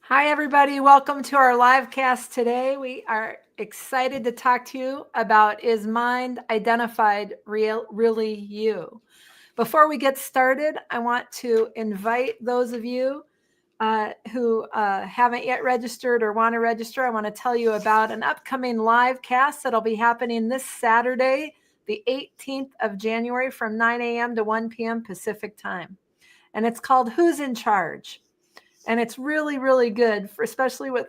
Hi, everybody. Welcome to our live cast today. We are excited to talk to you about Is Mind Identified Really You? Before we get started, I want to invite those of you who haven't yet registered or want to register. I want to tell you about an upcoming live cast that'll be happening this Saturday, the 18th of January from 9 a.m. to 1 p.m. Pacific time. And it's called Who's in Charge? And it's really, really good, especially with,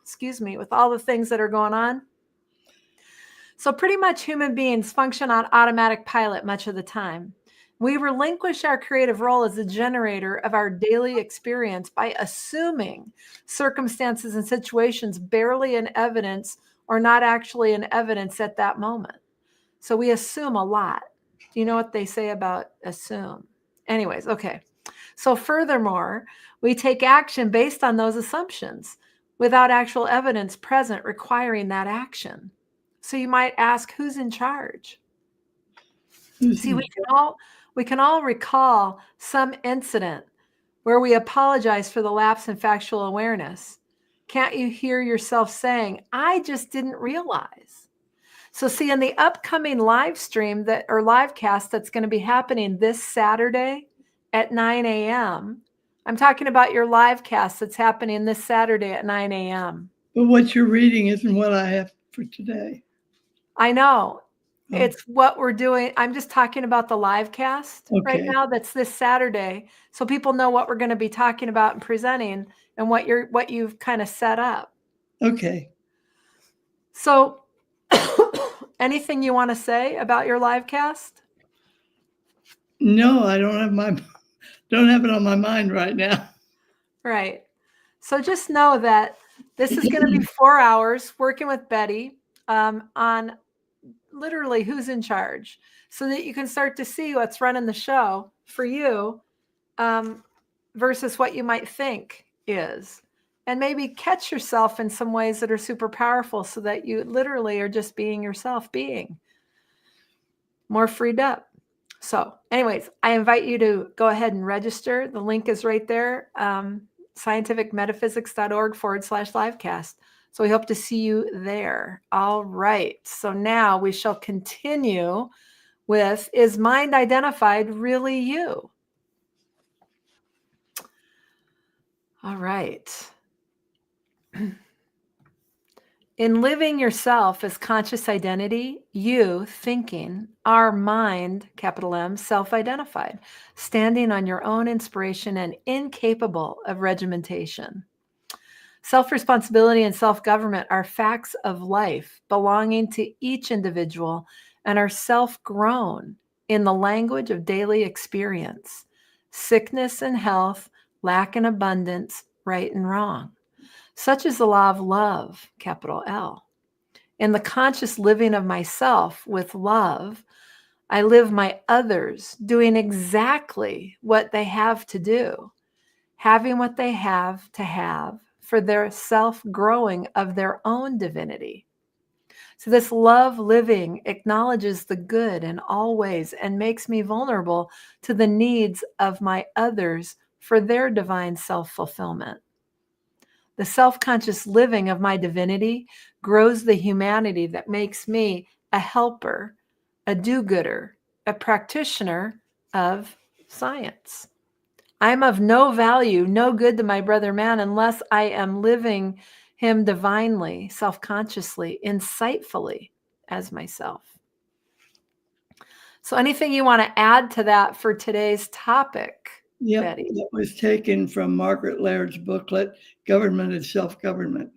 excuse me, with all the things that are going on. So pretty much human beings function on automatic pilot much of the time. We relinquish our creative role as the generator of our daily experience by assuming circumstances and situations barely in evidence or not actually in evidence at that moment. So we assume a lot. Do you know what they say about assume? Anyways, okay. So furthermore, we take action based on those assumptions without actual evidence present requiring that action. So you might ask, who's in charge? See, we can all recall some incident where we apologize for the lapse in factual awareness. Can't you hear yourself saying, I just didn't realize? So see, in the upcoming live stream or live cast that's going to be happening this Saturday at 9 a.m., I'm talking about your live cast that's happening this Saturday at 9 a.m. But what you're reading isn't what I have for today. I know. It's what we're doing. I'm just talking about the live cast right now that's this Saturday. So people know what we're going to be talking about and presenting and what you've kind of set up. Okay. So anything you want to say about your live cast? No, I don't have it on my mind right now. Right. So just know that this is going to be 4 hours working with Betty on literally who's in charge so that you can start to see what's running the show for you versus what you might think is. And maybe catch yourself in some ways that are super powerful so that you literally are just being yourself, being more freed up. So anyways, I invite you to go ahead and register. The link is right there, scientificmetaphysics.org/livecast. So we hope to see you there. All right. So now we shall continue with, is mind identified really you? All right. In living yourself as conscious identity, you, thinking, are mind, capital M, self-identified, standing on your own inspiration and incapable of regimentation. Self-responsibility and self-government are facts of life belonging to each individual and are self-grown in the language of daily experience. Sickness and health, lack and abundance, right and wrong. Such is the law of love, capital L. In the conscious living of myself with love, I live my others doing exactly what they have to do, having what they have to have for their self-growing of their own divinity. So this love living acknowledges the good in all ways and makes me vulnerable to the needs of my others for their divine self-fulfillment. The self-conscious living of my divinity grows the humanity that makes me a helper, a do-gooder, a practitioner of science. I'm of no value, no good to my brother man unless I am living him divinely, self-consciously, insightfully as myself. So anything you want to add to that for today's topic? Yep, Betty? that was taken from Margaret Laird's booklet, Government and Self-Government.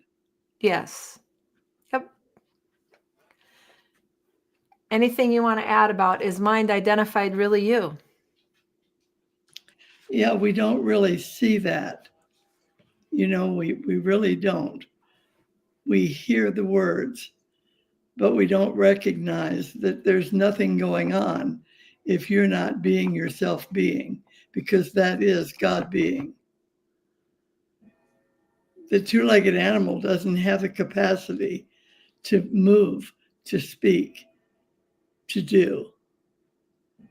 Yes. Yep. Anything you want to add about, is mind identified really you? Yeah, we don't really see that. We really don't. We hear the words, but we don't recognize that there's nothing going on if you're not being yourself being, because that is God being. The two-legged animal doesn't have the capacity to move, to speak, to do.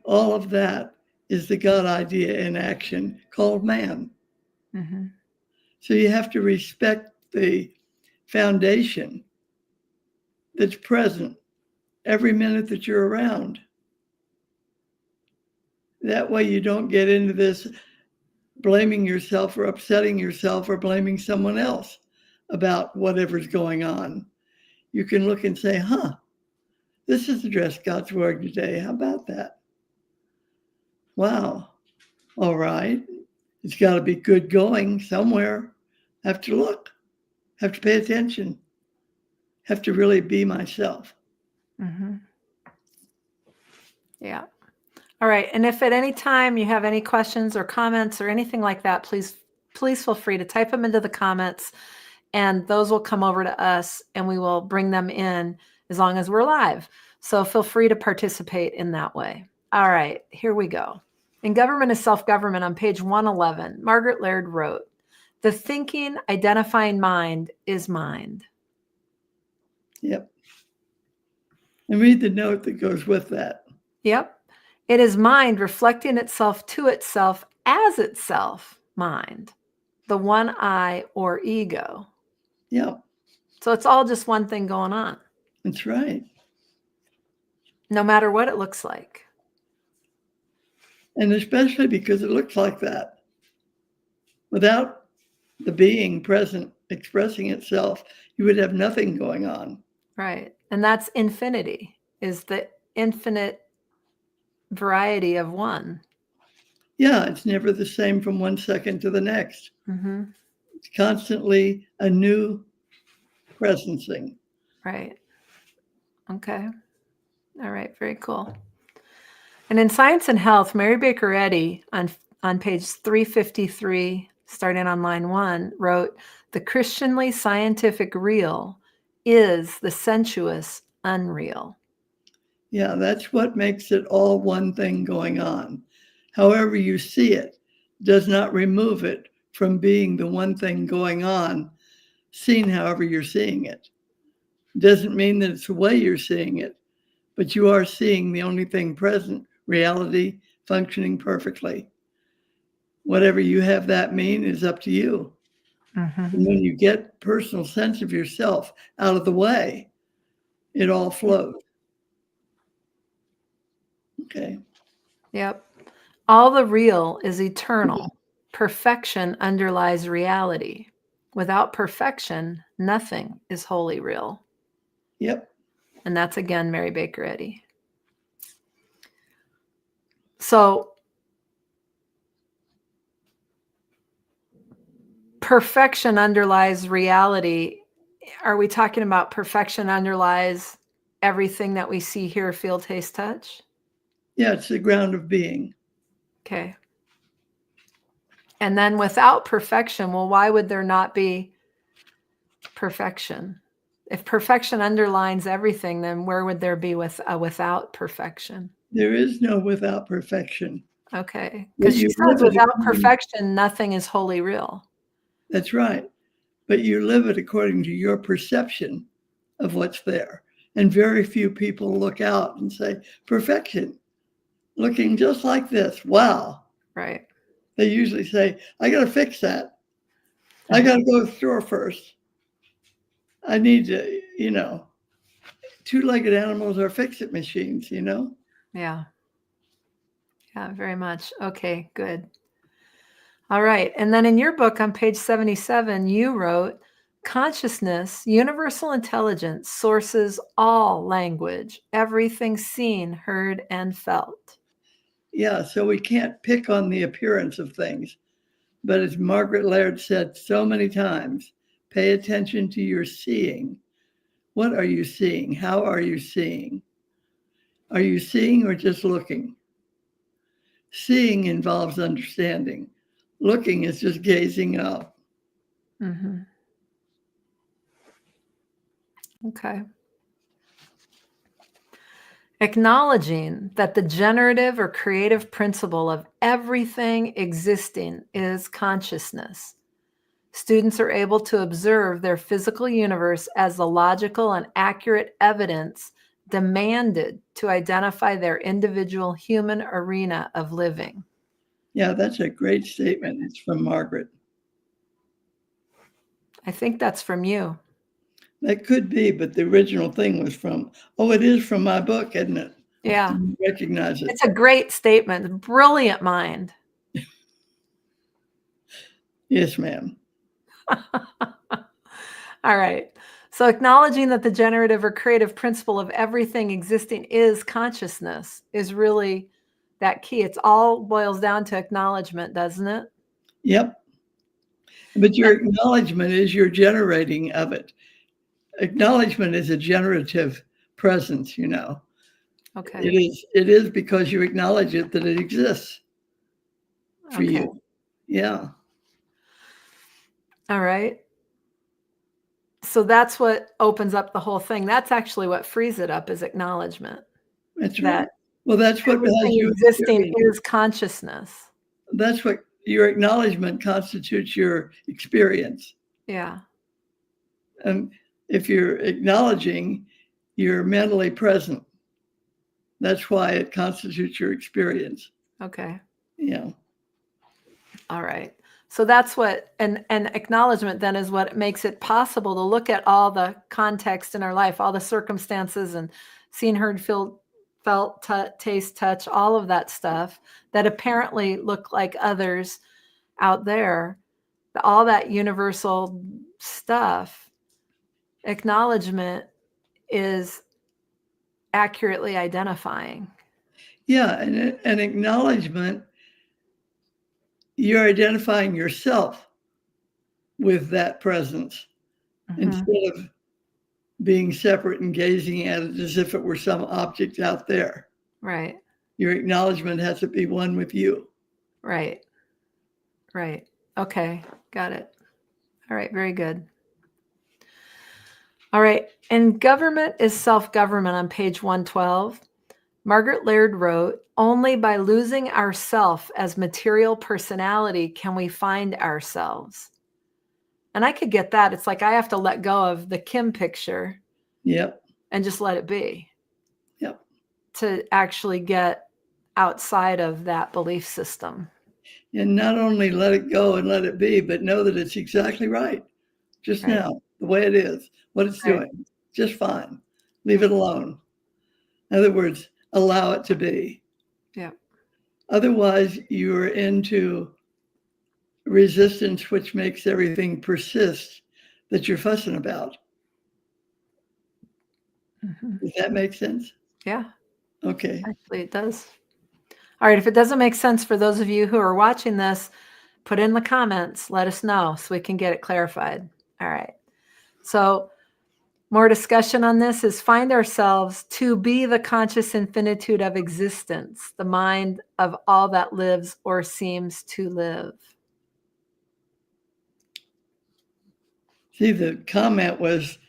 All of that is the God idea in action called man. Mm-hmm. So you have to respect the foundation that's present every minute that you're around. That way you don't get into this blaming yourself or upsetting yourself or blaming someone else about whatever's going on. You can look and say, this is addressed God's word today. How about that? Wow. All right. It's got to be good going somewhere. Have to look, have to pay attention, have to really be myself. Mm-hmm. Yeah. All right. And if at any time you have any questions or comments or anything like that, please feel free to type them into the comments, and those will come over to us and we will bring them in as long as we're live. So feel free to participate in that way. All right, here we go. In Government is Self-Government on page 111, Margaret Laird wrote, "The thinking, identifying mind is mind." Yep. And read the note that goes with that. Yep. It is mind reflecting itself to itself as itself, mind, the one I or ego. Yep. So it's all just one thing going on. That's right. No matter what it looks like. And especially because it looks like that. Without the being present expressing itself, you would have nothing going on. Right. And that's infinity, is the infinite variety of one. Yeah, it's never the same from one second to the next. Mm-hmm. It's constantly a new presencing. Right. Okay. All right. Very cool. And in Science and Health, Mary Baker Eddy on page 353, starting on line 1, wrote, "The Christianly scientific real is the sensuous unreal." Yeah, that's what makes it all one thing going on. However you see it does not remove it from being the one thing going on, seen however you're seeing it. Doesn't mean that it's the way you're seeing it, but you are seeing the only thing present, reality functioning perfectly. Whatever you have that mean is up to you. Mm-hmm. And when you get personal sense of yourself out of the way, it all flows. Okay. Yep. All the real is eternal. Perfection underlies reality. Without perfection, nothing is wholly real. Yep. And that's again Mary Baker Eddy. So perfection underlies reality. Are we talking about perfection underlies everything that we see, hear, feel, taste, touch? Yeah, it's the ground of being. Okay. And then without perfection, well, why would there not be perfection? If perfection underlines everything, then where would there be without perfection? There is no without perfection. Okay. Because she You says live it without according- perfection, nothing is wholly real. That's right. But you live it according to your perception of what's there. And very few people look out and say, perfection, looking just like this. Wow. Right. They usually say, I got to fix that. I got to go to the store first. I need to, two-legged animals are fix-it machines, Yeah. Yeah, very much. Okay, good. All right. And then in your book on page 77, you wrote, "Consciousness, universal intelligence, sources all language, everything seen, heard, and felt." Yeah, so we can't pick on the appearance of things. But as Margaret Laird said so many times, pay attention to your seeing. What are you seeing? How are you seeing? Are you seeing or just looking? Seeing involves understanding. Looking is just gazing up. Mm-hmm. Okay. Acknowledging that the generative or creative principle of everything existing is consciousness. Students are able to observe their physical universe as the logical and accurate evidence demanded to identify their individual human arena of living. Yeah, that's a great statement. It's from Margaret. I think that's from you. That could be, but the original thing was from, oh, it is from my book, isn't it? Yeah. You recognize it. It's a great statement. Brilliant mind. Yes, ma'am. All right. So acknowledging that the generative or creative principle of everything existing is consciousness is really that key. It's all boils down to acknowledgement, doesn't it? Yep. But your acknowledgement is your generating of it. Acknowledgement is a generative presence, you know. Okay. It is because you acknowledge it that it exists for Okay. you. Yeah. All right. So that's what opens up the whole thing. That's actually what frees it up is acknowledgement That's right. that Well, that's what has everything you existing experience. is consciousness. That's what your acknowledgement constitutes your experience. Yeah. And if you're acknowledging, you're mentally present. That's why it constitutes your experience. Okay. Yeah. All right. So that's what and acknowledgement then is what makes it possible to look at all the context in our life, all the circumstances and seen, heard, felt, taste, touch, all of that stuff that apparently look like others out there, all that universal stuff. Acknowledgement is accurately identifying. Yeah. And an acknowledgement, you're identifying yourself with that presence instead of being separate and gazing at it as if it were some object out there. Right. Your acknowledgement has to be one with you. Right. Right. Okay. Got it. All right. Very good. All right. And government is self-government on page 112. Margaret Laird wrote, only by losing ourself as material personality can we find ourselves. And I could get that. It's like I have to let go of the Kim picture Yep. and just let it be. Yep. To actually get outside of that belief system. And not only let it go and let it be, but know that it's exactly right. Just Right. now, the way it is, what it's Right. doing, just fine. Leave it alone. In other words, allow it to be. Yeah. Otherwise, you're into resistance, which makes everything persist that you're fussing about. Does that make sense? Yeah. Okay. Actually, it does. All right. If it doesn't make sense for those of you who are watching this, put in the comments. Let us know so we can get it clarified. All right. So more discussion on this is find ourselves to be the conscious infinitude of existence, the mind of all that lives or seems to live. See, the comment was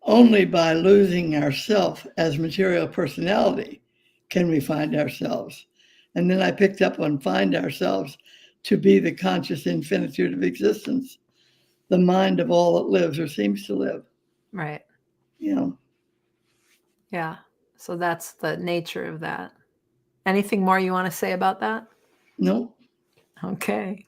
only by losing ourself as material personality can we find ourselves. And then I picked up on find ourselves to be the conscious infinitude of existence, the mind of all that lives or seems to live. Right. You know. Yeah. So that's the nature of that. Anything more you want to say about that? No. Okay.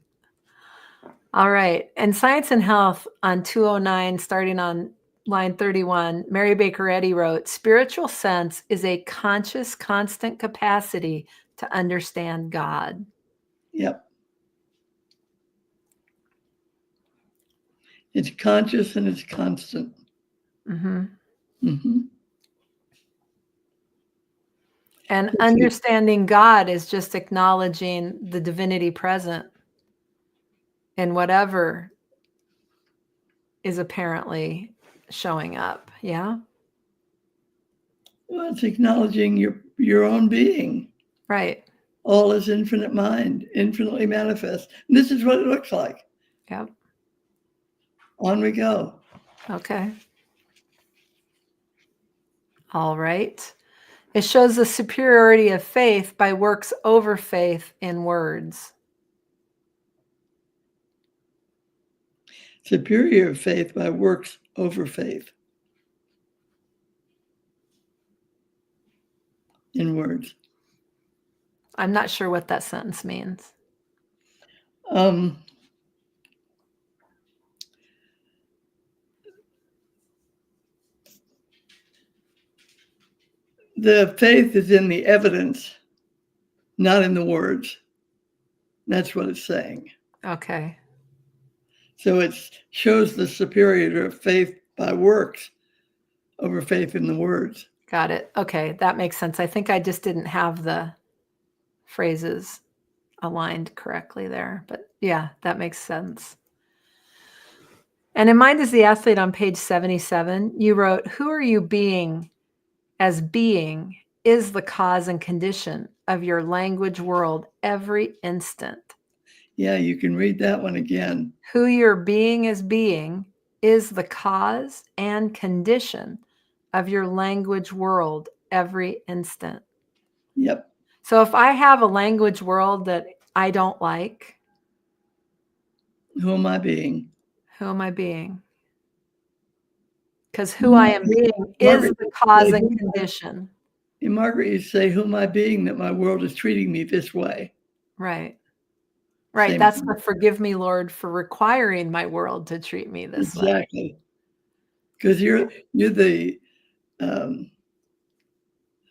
All right. And Science and Health on 209, starting on line 31, Mary Baker Eddy wrote, spiritual sense is a conscious, constant capacity to understand God. Yep. It's conscious and it's constant. Mm-hmm. Mm-hmm. And understanding God is just acknowledging the divinity present in whatever is apparently showing up. Yeah. Well, it's acknowledging your own being. Right. All is infinite mind, infinitely manifest. And this is what it looks like. Yep. On we go. Okay. All right. It shows the superiority of faith by works over faith in words. Superior faith by works over faith. In words. I'm not sure what that sentence means. The faith is in the evidence, not in the words. That's what it's saying. Okay. So it shows the superiority of faith by works over faith in the words. Got it. Okay. That makes sense. I think I just didn't have the phrases aligned correctly there, but yeah, that makes sense. And in Mind is the Athlete on page 77, you wrote, "Who are you being as being is the cause and condition of your language world every instant." Yeah, you can read that one again. Who you're being as being is the cause and condition of your language world every instant. Yep. So if I have a language world that I don't like, Who am I being? who am I being? Because who I am being is Margaret, the cause and condition. Margaret, you say, who am I being that my world is treating me this way? Right. Right. Same That's thing. the forgive me, Lord, for requiring my world to treat me this way. Exactly. Because you're the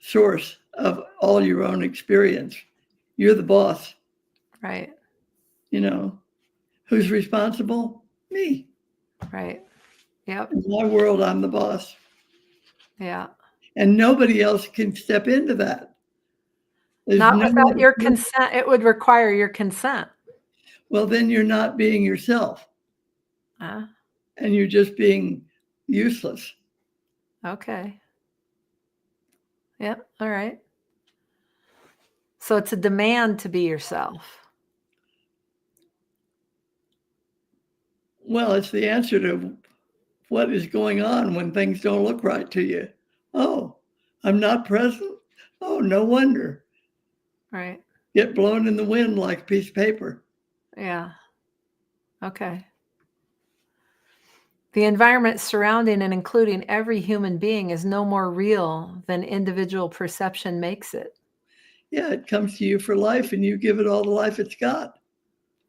source of all your own experience. You're the boss. Right. You know, who's responsible? Me. Right. Yep. In my world, I'm the boss. Yeah. And nobody else can step into that. There's Not no without your consent. It would require your consent. Well, then you're not being yourself. And you're just being useless. Okay. Yep. All right. So it's a demand to be yourself. Well, it's the answer to what is going on when things don't look right to you. Oh, I'm not present? Oh, no wonder. Right. Get blown in the wind like a piece of paper. Yeah. Okay. The environment surrounding and including every human being is no more real than individual perception makes it. Yeah, it comes to you for life and you give it all the life it's got.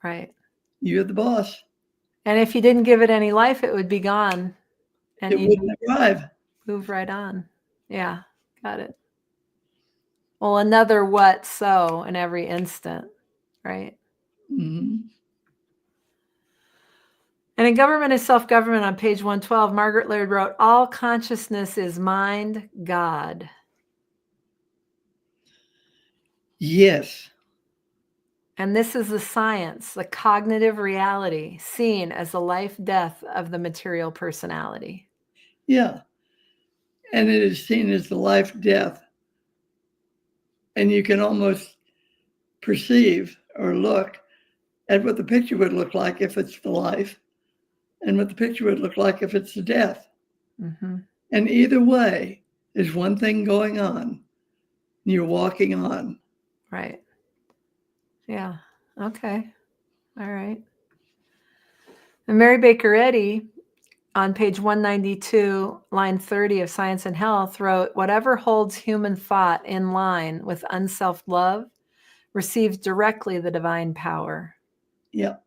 Right. You're the boss. And if you didn't give it any life, it would be gone. And It you wouldn't arrive. move right on. Yeah. Got it. Well, another what so in every instant. Right. Mm-hmm. And in Government is Self-Government on page 112, Margaret Laird wrote, "All consciousness is mind, God." Yes. And this is the science, the cognitive reality, seen as the life-death of the material personality. Yeah. And it is seen as the life-death. And you can almost perceive or look at what the picture would look like if it's the life and what the picture would look like if it's the death. Mm-hmm. And either way, there's one thing going on. You're walking on. Right. Yeah. Okay. All right. And Mary Baker Eddy on page 192, line 30 of Science and Health wrote, "Whatever holds human thought in line with unself love receives directly the divine power." Yep.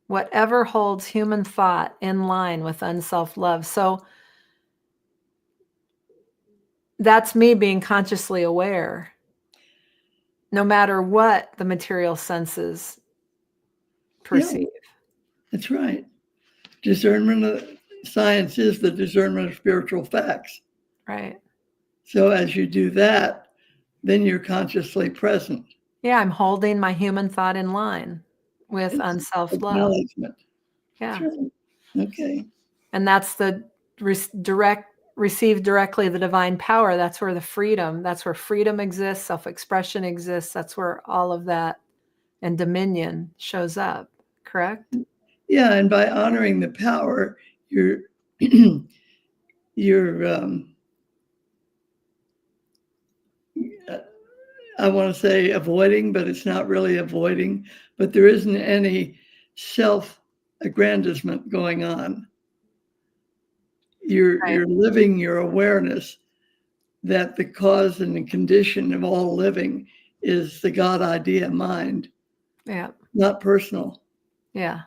Whatever holds human thought in line with unself love. So that's me being consciously aware, no matter what the material senses perceive. Yeah, that's right. Discernment of science is the discernment of spiritual facts. Right. So as you do that, then you're consciously present. Yeah, I'm holding my human thought in line with unself love. Acknowledgement. Yeah. That's right. Okay. And that's the receive directly the divine power. That's where freedom exists, self-expression exists. That's where all of that and dominion shows up, correct? Yeah, and by honoring the power, you're I want to say avoiding, but it's not really avoiding, but there isn't any self-aggrandizement going on. You're living your awareness that the cause and the condition of all living is the God idea mind. Yeah. Not personal. Yeah.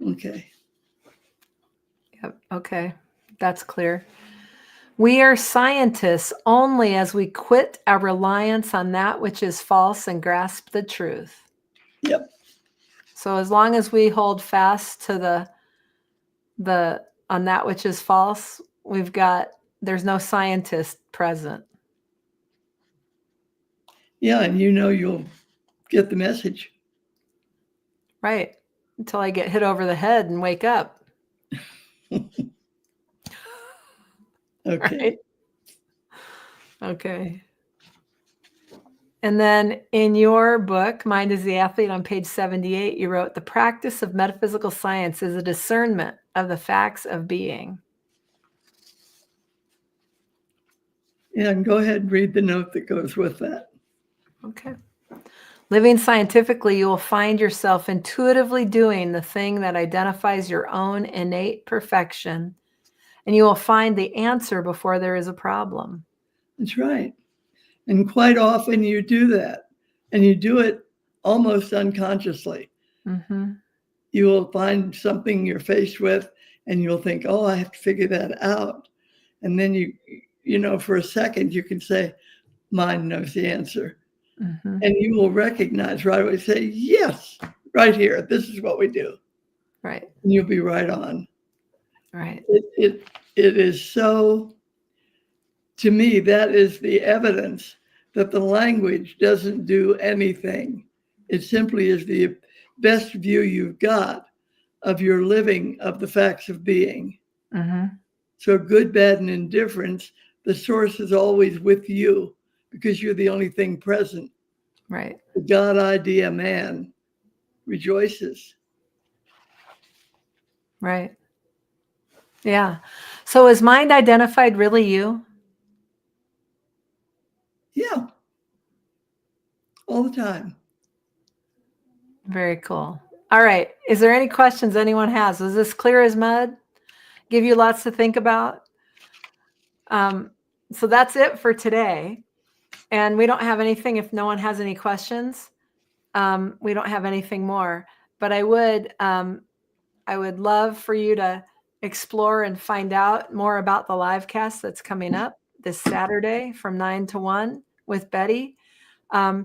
Okay. Yep. Okay. That's clear. We are scientists only as we quit our reliance on that which is false and grasp the truth. Yep. So as long as we hold fast to the on that which is false, there's no scientist present. Yeah, and you'll get the message. Right. Until I get hit over the head and wake up. Okay. Right? Okay. And then in your book, Mind is the Athlete, on page 78, you wrote, the practice of metaphysical science is a discernment of the facts of being. Yeah, and go ahead and read the note that goes with that. Okay. Living scientifically, you will find yourself intuitively doing the thing that identifies your own innate perfection, and you will find the answer before there is a problem. That's right. And quite often you do that, and you do it almost unconsciously. Mm-hmm. You will find something you're faced with, and you'll think, oh, I have to figure that out. And then for a second, you can say, mind knows the answer. Mm-hmm. And you will recognize right away, say, yes, right here, this is what we do. Right. And you'll be right on. Right. It is so, to me, that is the evidence that the language doesn't do anything. It simply is the best view you've got of your living of the facts of being. Mm-hmm. So good, bad, and indifference, the source is always with you because you're the only thing present. Right. The God idea man rejoices. Right. Yeah. So is mind identified really you? Yeah. All the time. Very cool. All right. Is there any questions anyone has? Was this clear as mud? Give you lots to think about? So that's it for today. And we don't have anything, if no one has any questions, we don't have anything more. But I would love for you to explore and find out more about the live cast that's coming up this Saturday from 9 to 1 with Betty.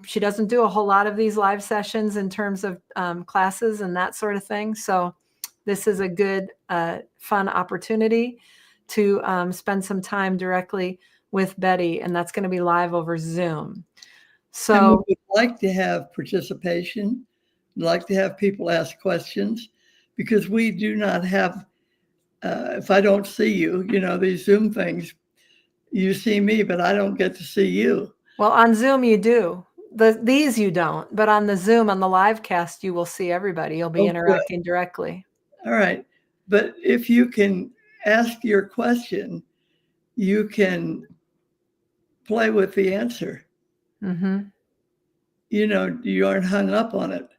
She doesn't do a whole lot of these live sessions in terms of classes and that sort of thing. So this is a good, fun opportunity to spend some time directly with Betty, and that's going to be live over Zoom. So and we would like to have participation, we'd like to have people ask questions, because we do not have, if I don't see you, these Zoom things, you see me, but I don't get to see you. Well, on Zoom you do. These you don't, but on the Zoom, on the live cast, you will see everybody. You'll be interacting directly. All right. But if you can ask your question, you can play with the answer. Mm-hmm. You aren't hung up on it.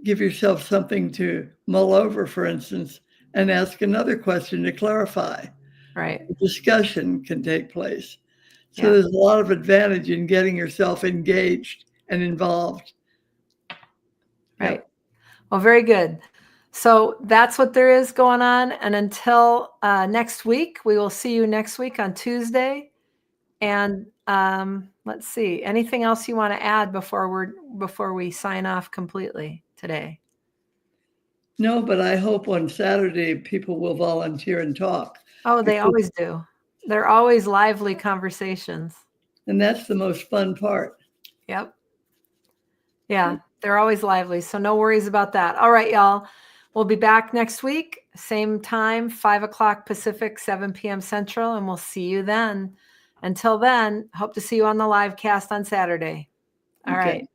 Give yourself something to mull over, for instance, and ask another question to clarify. Right. A discussion can take place. So there's a lot of advantage in getting yourself engaged and involved. Right. Yep. Well, very good. So that's what there is going on. And until next week, we will see you next week on Tuesday. And let's see, anything else you want to add before we sign off completely today? No, but I hope on Saturday people will volunteer and talk. Oh, they always do. They're always lively conversations. And that's the most fun part. Yep. Yeah, they're always lively. So no worries about that. All right, y'all. We'll be back next week, same time, 5 o'clock Pacific, 7 p.m. Central, and we'll see you then. Until then, hope to see you on the live cast on Saturday. All right.